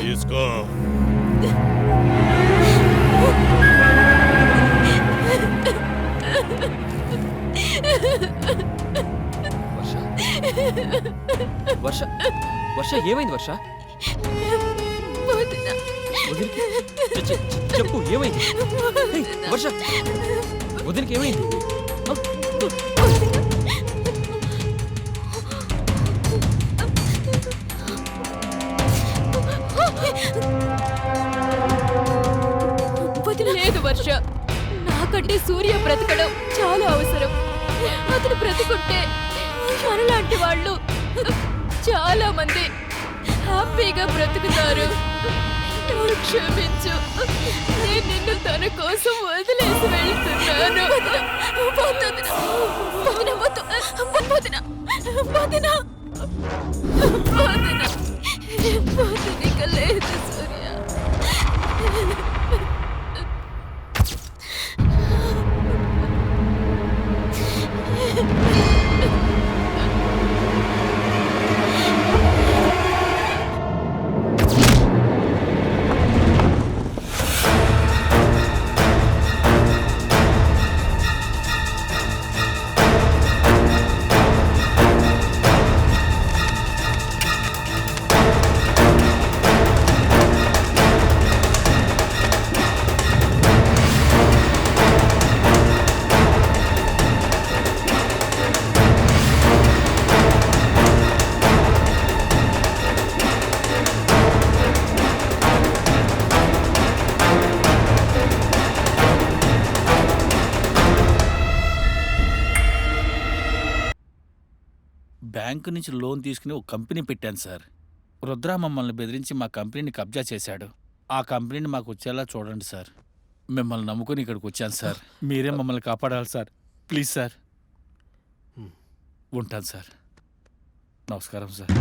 తీసుకో. వర్ష వర్ష ఏమైంది వర్ష? వదినకి చెప్పు ఏమైంది? ఏయ్, వర్ష వదినకి ఏమైంది? లేదు వర్ష, నాకంటే సూర్య బ్రతకడం చాలా అవసరం. అతను బ్రతికుంటే మనలాంటి వాళ్ళు చాలా మంది హ్యాపీగా బ్రతుకుతారు. నన్ను క్షమించు, నేను నిన్ను తన కోసం వదిలేసి వెళ్తున్నాను. ఇక లేదు సూర్య. బ్యాంకు నుంచి లోన్ తీసుకుని ఒక కంపెనీ పెట్టాను సార్. రుద్ర మమ్మల్ని బెదిరించి మా కంపెనీని కబ్జా చేశాడు. ఆ కంపెనీని మాకు వచ్చేలా చూడండి సార్. మిమ్మల్ని నమ్ముకుని ఇక్కడికి వచ్చాను సార్. మీరే మమ్మల్ని కాపాడాలి సార్. Please sir. ఉంటాను సార్. నమస్కారం సార్.